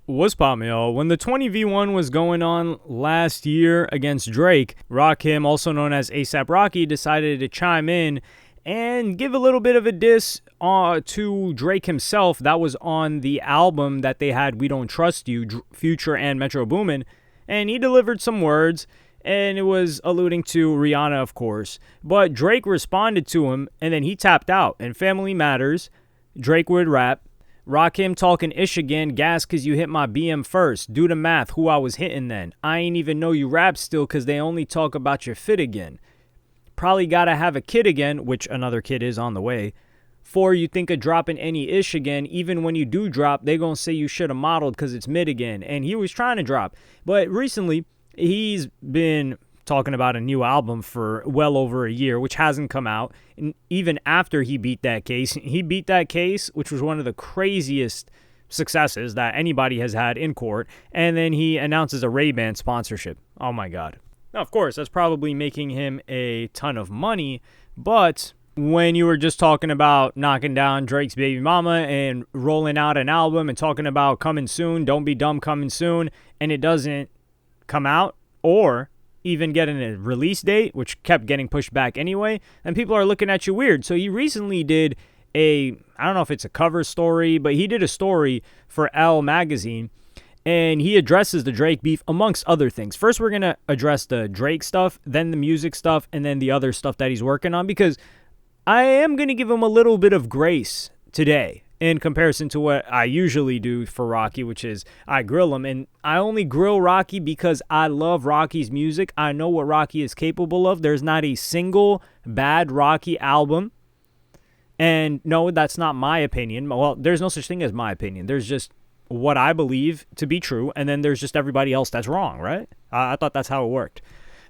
What's poppin', yo? When the 20v1 was going on last year against Drake, Rakim, also known as ASAP Rocky, decided to chime in and give a little bit of a diss to Drake himself. That was on the album that they had, We Don't Trust You, Future and Metro Boomin. And he delivered some words, and it was alluding to Rihanna, of course. But Drake responded to him, and then he tapped out. And Family Matters, Drake would rap. Rakim talking ish again, gas cause you hit my BM first. Do the math, who I was hitting then. I ain't even know you rap still cause they only talk about your fit again. Probably gotta have a kid again, which another kid is on the way. 4, you think of dropping any ish again, even when you do drop, they gonna say you shoulda modeled cause it's mid again. And he was trying to drop. But recently, he's been talking about a new album for well over a year, which hasn't come out. And even after he beat that case, which was one of the craziest successes that anybody has had in court. And then he announces a Ray-Ban sponsorship. Oh my God. Now, of course, that's probably making him a ton of money. But when you were just talking about knocking down Drake's baby mama and rolling out an album and talking about coming soon, don't be dumb, coming soon, and it doesn't come out, or even getting a release date, which kept getting pushed back anyway, and people are looking at you weird. So he recently did I don't know if it's a cover story, but he did a story for Elle magazine, and he addresses the Drake beef amongst other things. First, we're going to address the Drake stuff, then the music stuff, and then the other stuff that he's working on, because I am going to give him a little bit of grace today in comparison to what I usually do for Rocky, which is I grill him. And I only grill Rocky because I love Rocky's music. I know what Rocky is capable of. There's not a single bad Rocky album. And no, that's not my opinion. Well, there's no such thing as my opinion. There's just what I believe to be true. And then there's just everybody else that's wrong, right? I thought that's how it worked.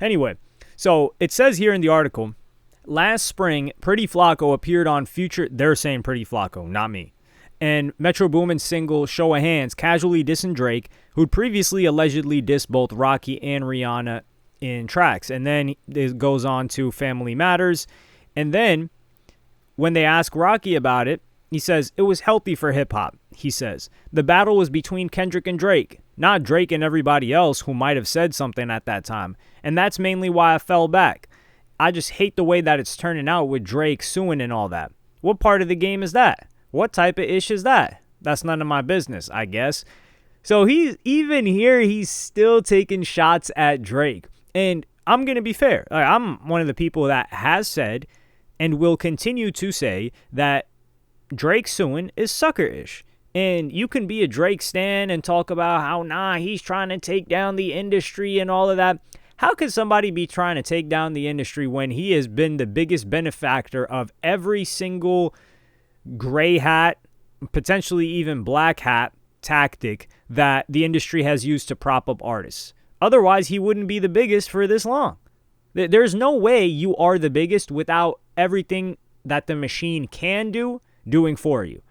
Anyway, so it says here in the article, last spring, Pretty Flacco appeared on Future. They're saying Pretty Flacco, not me. And Metro Boomin's single Show of Hands casually dissing Drake, who'd previously allegedly dissed both Rocky and Rihanna in tracks. And then it goes on to Family Matters. And then when they ask Rocky about it, he says, it was healthy for hip-hop, he says. The battle was between Kendrick and Drake, not Drake and everybody else who might have said something at that time. And that's mainly why I fell back. I just hate the way that it's turning out with Drake suing and all that. What part of the game is that? What type of ish is that? That's none of my business, I guess. So he's still taking shots at Drake. And I'm going to be fair. I'm one of the people that has said and will continue to say that Drake suing is sucker-ish. And you can be a Drake stan and talk about how, he's trying to take down the industry and all of that. How could somebody be trying to take down the industry when he has been the biggest benefactor of every single gray hat, potentially even black hat tactic that the industry has used to prop up artists? Otherwise, he wouldn't be the biggest for this long. There's no way you are the biggest without everything that the machine can do doing for you.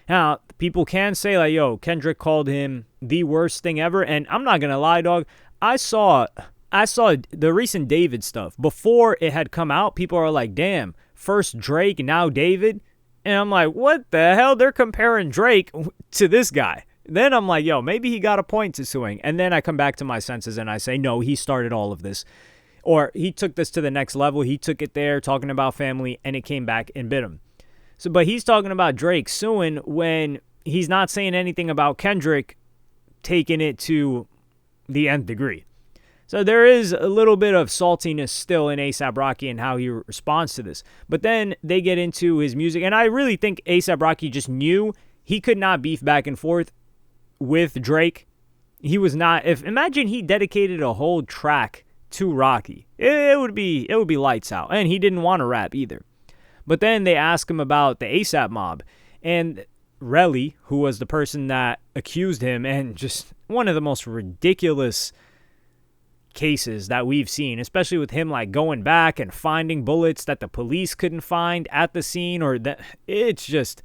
Now, people can say like, yo, Kendrick called him the worst thing ever. And I'm not going to lie, dog. I saw the recent David stuff. Before it had come out, people are like, damn, first Drake, now David. And I'm like, what the hell? They're comparing Drake to this guy. Then I'm like, yo, maybe he got a point to suing. And then I come back to my senses and I say, no, he started all of this. Or he took this to the next level. He took it there, talking about family, and it came back and bit him. So, but he's talking about Drake suing when he's not saying anything about Kendrick taking it to the nth degree. So there is a little bit of saltiness still in A$AP Rocky and how he responds to this. But then they get into his music. And I really think A$AP Rocky just knew he could not beef back and forth with Drake. He was not. Imagine he dedicated a whole track to Rocky. It would be lights out. And he didn't want to rap either. But then they ask him about the A$AP mob. And Relly, who was the person that accused him, and just one of the most ridiculous cases that we've seen, especially with him like going back and finding bullets that the police couldn't find at the scene, or that it's just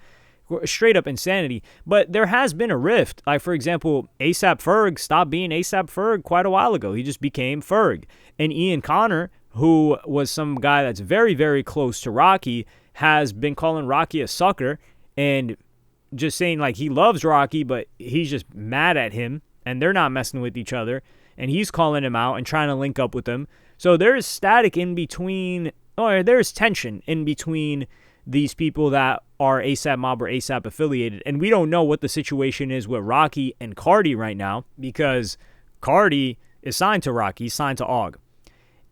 straight up insanity. But there has been a rift. Like, for example, A$AP Ferg stopped being A$AP Ferg quite a while ago. He just became Ferg. And Ian Connor, who was some guy that's very, very close to Rocky, has been calling Rocky a sucker. And just saying like he loves Rocky, but he's just mad at him and they're not messing with each other. And he's calling him out and trying to link up with him. So there's static in between, or there's tension in between these people that are ASAP Mob or ASAP affiliated. And we don't know what the situation is with Rocky and Cardi right now, because Cardi is signed to Rocky, he's signed to AUG.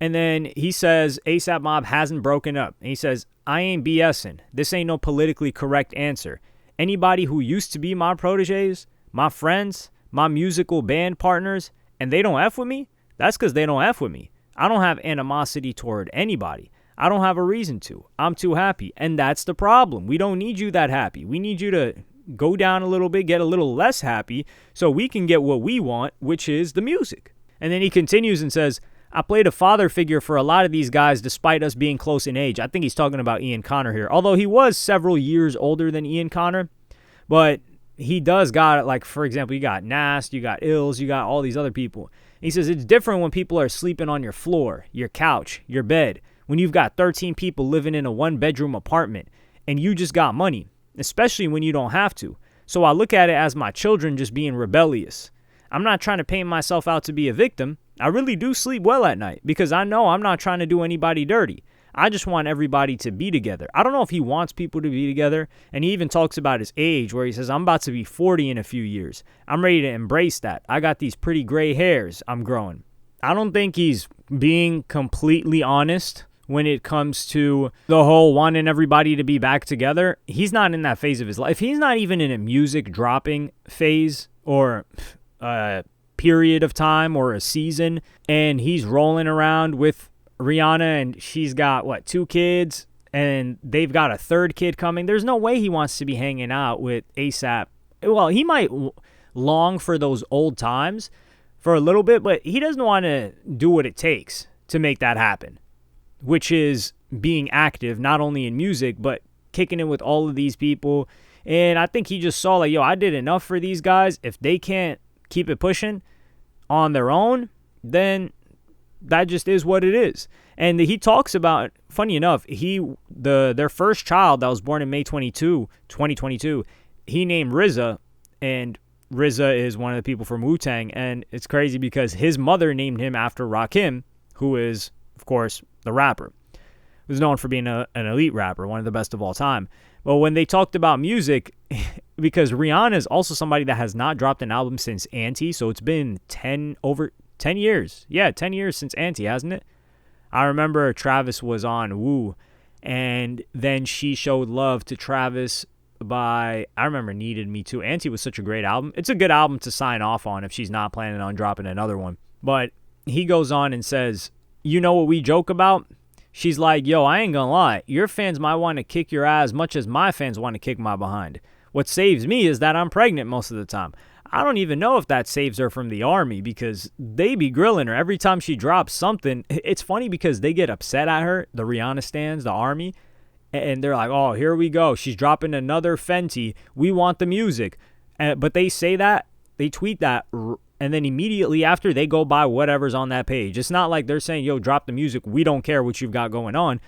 And then he says ASAP Mob hasn't broken up. And he says, I ain't BSing. This ain't no politically correct answer. Anybody who used to be my proteges, my friends, my musical band partners, and they don't F with me, that's because they don't F with me. I don't have animosity toward anybody. I don't have a reason to. I'm too happy. And that's the problem. We don't need you that happy. We need you to go down a little bit, get a little less happy, so we can get what we want, which is the music. And then he continues and says, I played a father figure for a lot of these guys despite us being close in age. I think he's talking about Ian Connor here, although he was several years older than Ian Connor. But he does got, like, for example, you got Nast, you got Ills, you got all these other people. He says it's different when people are sleeping on your floor, your couch, your bed, when you've got 13 people living in a one-bedroom apartment and you just got money, especially when you don't have to. So I look at it as my children just being rebellious. I'm not trying to paint myself out to be a victim. I really do sleep well at night because I know I'm not trying to do anybody dirty. I just want everybody to be together. I don't know if he wants people to be together. And he even talks about his age where he says, I'm about to be 40 in a few years. I'm ready to embrace that. I got these pretty gray hairs I'm growing. I don't think he's being completely honest when it comes to the whole wanting everybody to be back together. He's not in that phase of his life. He's not even in a music dropping phase or a period of time or a season. And he's rolling around with Rihanna, and she's got, 2 kids, and they've got a 3rd kid coming. There's no way he wants to be hanging out with ASAP. Well, he might long for those old times for a little bit, but he doesn't want to do what it takes to make that happen, which is being active, not only in music, but kicking it with all of these people. And I think he just saw, like, I did enough for these guys. If they can't keep it pushing on their own, then that just is what it is. And he talks about, funny enough, their first child that was born in May 2022, he named RZA, and RZA is one of the people from Wu-Tang, and it's crazy because his mother named him after Rakim, who is, of course, the rapper. Who's known for being an elite rapper, one of the best of all time. But when they talked about music, because Rihanna is also somebody that has not dropped an album since Anti, so it's been 10 years. Yeah, 10 years since Anti, hasn't it? I remember Travis was on Woo, and then she showed love to Travis I remember Needed Me Too. Anti was such a great album. It's a good album to sign off on if she's not planning on dropping another one. But he goes on and says, you know what we joke about? She's like, yo, I ain't gonna lie. Your fans might want to kick your ass much as my fans want to kick my behind. What saves me is that I'm pregnant most of the time. I don't even know if that saves her from the army because they be grilling her every time she drops something. It's funny because they get upset at her, the Rihanna stans, the army, and they're like, oh, here we go. She's dropping another Fenty. We want the music. But they say that, they tweet that, and then immediately after they go buy whatever's on that page. It's not like they're saying, yo, drop the music. We don't care what you've got going on.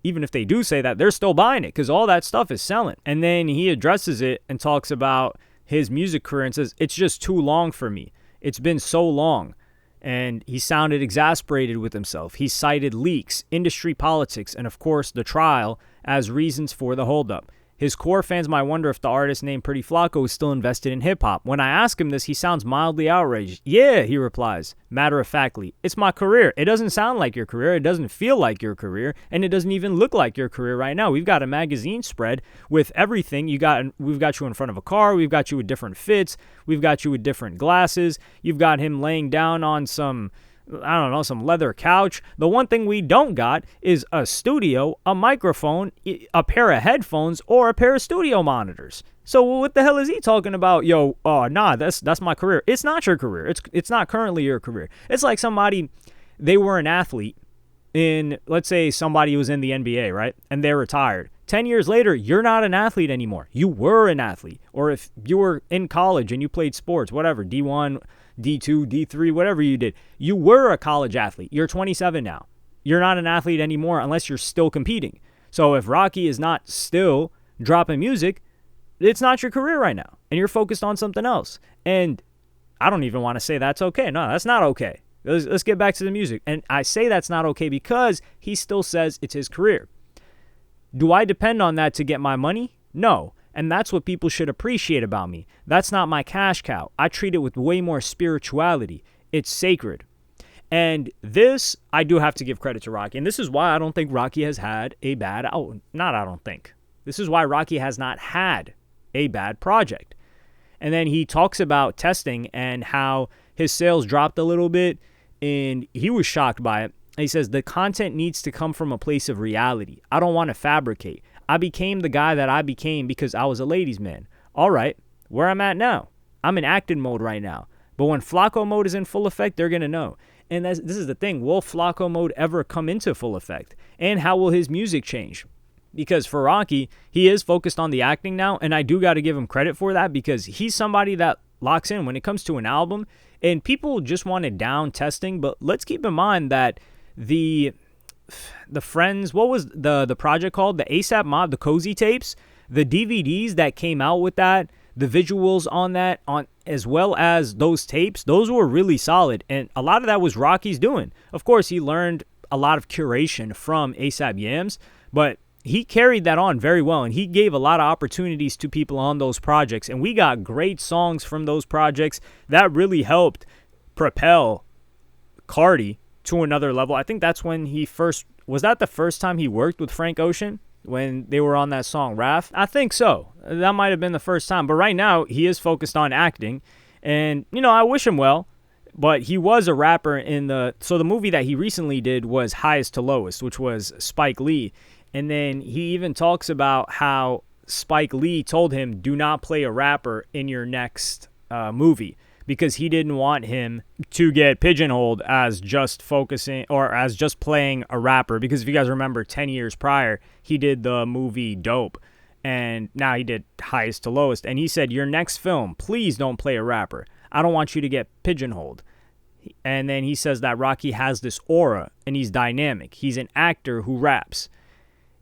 Even if they do say that, they're still buying it because all that stuff is selling. And then he addresses it and talks about his music career and says, it's just too long for me. It's been so long. And he sounded exasperated with himself. He cited leaks, industry politics, and of course the trial as reasons for the holdup. His core fans might wonder if the artist named Pretty Flacco is still invested in hip-hop. When I ask him this, he sounds mildly outraged. Yeah, he replies, matter-of-factly. It's my career. It doesn't sound like your career. It doesn't feel like your career. And it doesn't even look like your career right now. We've got a magazine spread with everything. We've got you in front of a car. We've got you with different fits. We've got you with different glasses. You've got him laying down on some leather couch. The one thing we don't got is a studio, a microphone, a pair of headphones, or a pair of studio monitors. So what the hell is he talking about? Yo, that's my career. It's not your career. It's not currently your career. It's like they were an athlete let's say somebody was in the NBA, right? And they're retired. 10 years later, you're not an athlete anymore. You were an athlete. Or if you were in college and you played sports, whatever, D1, D2, D3, whatever you did, you were a college athlete. You're 27 now. You're not an athlete anymore unless you're still competing. So if Rocky is not still dropping music, it's not your career right now, and you're focused on something else. And I don't even want to say that's okay. No, that's not okay. Let's get back to the music. And I say that's not okay because he still says it's his career. Do I depend on that to get my money? No. And that's what people should appreciate about me. That's not my cash cow. I treat it with way more spirituality. It's sacred. And this, I do have to give credit to Rocky. And this is why I don't think Rocky has had a bad, This is why Rocky has not had a bad project. And then he talks about testing and how his sales dropped a little bit, and he was shocked by it. He says, the content needs to come from a place of reality. I don't want to fabricate. I became the guy that I became because I was a ladies' man. All right, where I'm at now. I'm in acting mode right now. But when Flacco mode is in full effect, they're going to know. And this is the thing. Will Flacco mode ever come into full effect? And how will his music change? Because for Rocky, he is focused on the acting now, and I do got to give him credit for that because he's somebody that locks in when it comes to an album. And people just want it down testing, but let's keep in mind that the Friends, what was the project called? The ASAP Mob, the Cozy tapes, the DVDs that came out with that, the visuals on that, on as well as those tapes, those were really solid. And a lot of that was Rocky's doing. Of course, he learned a lot of curation from ASAP Yams, but he carried that on very well, and he gave a lot of opportunities to people on those projects. And we got great songs from those projects that really helped propel Cardi to another level. I think that's when was that the first time he worked with Frank Ocean? When they were on that song, Wrath? I think so. That might have been the first time. But right now, he is focused on acting. And, I wish him well. But he was a rapper so the movie that he recently did was Highest to Lowest, which was Spike Lee. And then he even talks about how Spike Lee told him, do not play a rapper in your next movie, because he didn't want him to get pigeonholed as just focusing or as just playing a rapper. Because if you guys remember, 10 years prior, he did the movie Dope, and now he did Highest to Lowest. And he said, your next film, please don't play a rapper. I don't want you to get pigeonholed. And then he says that Rocky has this aura, and he's dynamic. He's an actor who raps.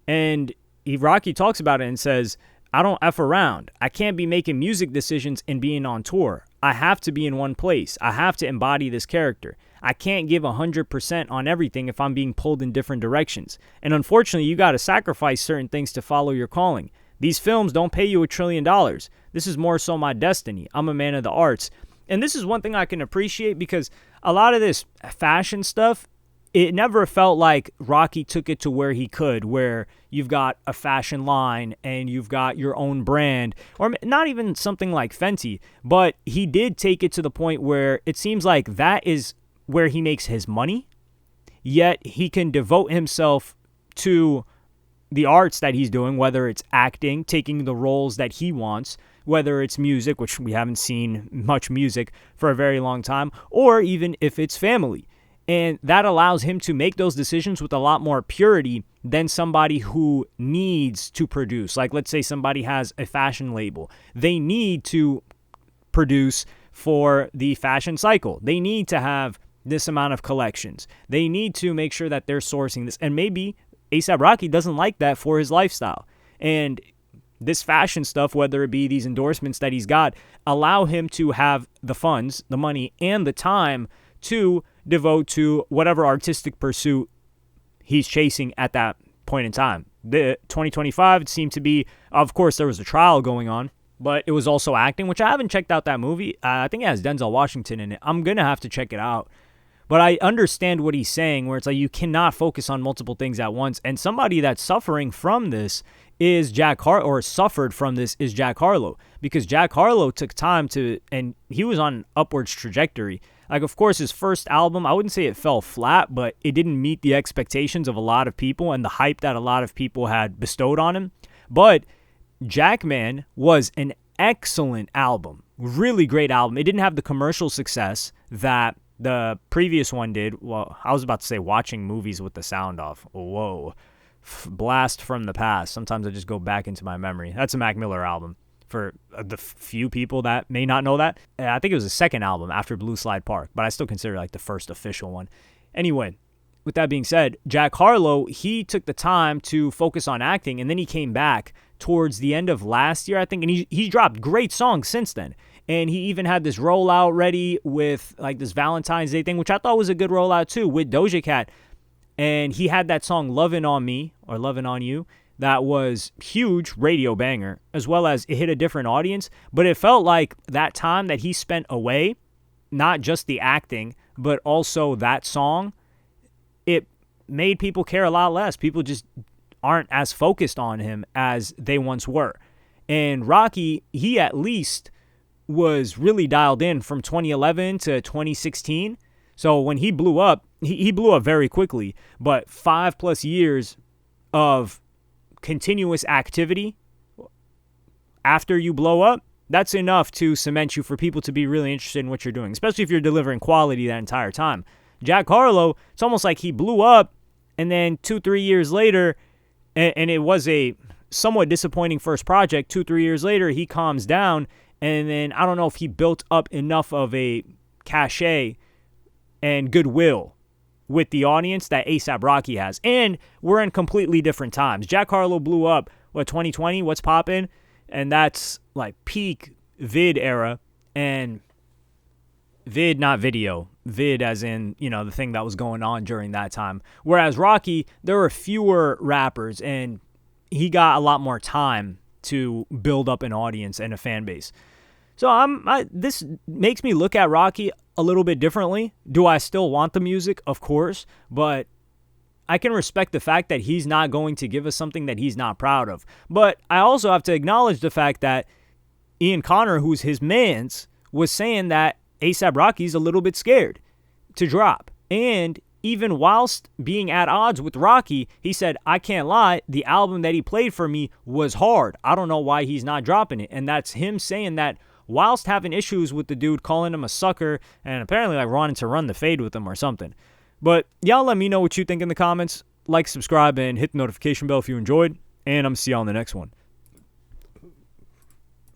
And Rocky talks about it and says, I don't F around. I can't be making music decisions and being on tour. I have to be in one place. I have to embody this character. I can't give 100% on everything if I'm being pulled in different directions. And unfortunately, you got to sacrifice certain things to follow your calling. These films don't pay you $1 trillion. This is more so my destiny. I'm a man of the arts. And this is one thing I can appreciate, because a lot of this fashion stuff, it never felt like Rocky took it to where he could, where you've got a fashion line and you've got your own brand, or not even something like Fenty, but he did take it to the point where it seems like that is where he makes his money, yet he can devote himself to the arts that he's doing, whether it's acting, taking the roles that he wants, whether it's music, which we haven't seen much music for a very long time, or even if it's family. And that allows him to make those decisions with a lot more purity than somebody who needs to produce. Like, let's say somebody has a fashion label. They need to produce for the fashion cycle. They need to have this amount of collections. They need to make sure that they're sourcing this. And maybe A$AP Rocky doesn't like that for his lifestyle. And this fashion stuff, whether it be these endorsements that he's got, allow him to have the funds, the money, and the time to devote to whatever artistic pursuit he's chasing at that point in time. The 2025, it seemed to be, of course, there was a trial going on, but it was also acting, which I haven't checked out that movie. I think it has Denzel Washington in it. I'm going to have to check it out. But I understand what he's saying, where it's like you cannot focus on multiple things at once. And somebody that's suffering from this is suffered from this is Jack Harlow. Because Jack Harlow took time and he was on an upwards trajectory. Like, of course, his first album, I wouldn't say it fell flat, but it didn't meet the expectations of a lot of people and the hype that a lot of people had bestowed on him. But Jackman was an excellent album. Really great album. It didn't have the commercial success that the previous one did. Well, I was about to say watching movies with the sound off. Whoa. Blast from the past. Sometimes I just go back into my memory. That's a Mac Miller album. For the few people that may not know that, I think it was the second album after Blue Slide Park, but I still consider it like the first official one. Anyway, with that being said, Jack Harlow, he took the time to focus on acting, and then he came back towards the end of last year, I think, and he dropped great songs since then. And he even had this rollout ready with like this Valentine's Day thing, which I thought was a good rollout too, with Doja Cat. And he had that song Lovin' on Me or Lovin' on You that was huge radio banger, as well as it hit a different audience. But it felt like that time that he spent away, not just the acting, but also that song, it made people care a lot less. People just aren't as focused on him as they once were. And Rocky, he at least was really dialed in from 2011 to 2016. So when he blew up, he blew up very quickly. But 5+ years of continuous activity after you blow up, that's enough to cement you for people to be really interested in what you're doing, especially if you're delivering quality that entire time. Jack Harlow, it's almost like he blew up, and then 2-3 years later, and it was a somewhat disappointing first project, 2-3 years later, he calms down, and then I don't know if he built up enough of a cachet and goodwill with the audience that A$AP Rocky has. And we're in completely different times. Jack Harlow blew up, 2020? What's poppin'? And that's like peak vid era. And vid, not video. Vid as in, the thing that was going on during that time. Whereas Rocky, there were fewer rappers, and he got a lot more time to build up an audience and a fan base. So this makes me look at Rocky a little bit differently. Do I still want the music? Of course. But I can respect the fact that he's not going to give us something that he's not proud of. But I also have to acknowledge the fact that Ian Connor, who's his mans, was saying that A$AP Rocky's a little bit scared to drop. And even whilst being at odds with Rocky, he said, I can't lie, the album that he played for me was hard. I don't know why he's not dropping it. And that's him saying that whilst having issues with the dude, calling him a sucker, and apparently like wanting to run the fade with him or something. But y'all let me know what you think in the comments. Like, subscribe, and hit the notification bell if you enjoyed. And I'm see y'all on the next one.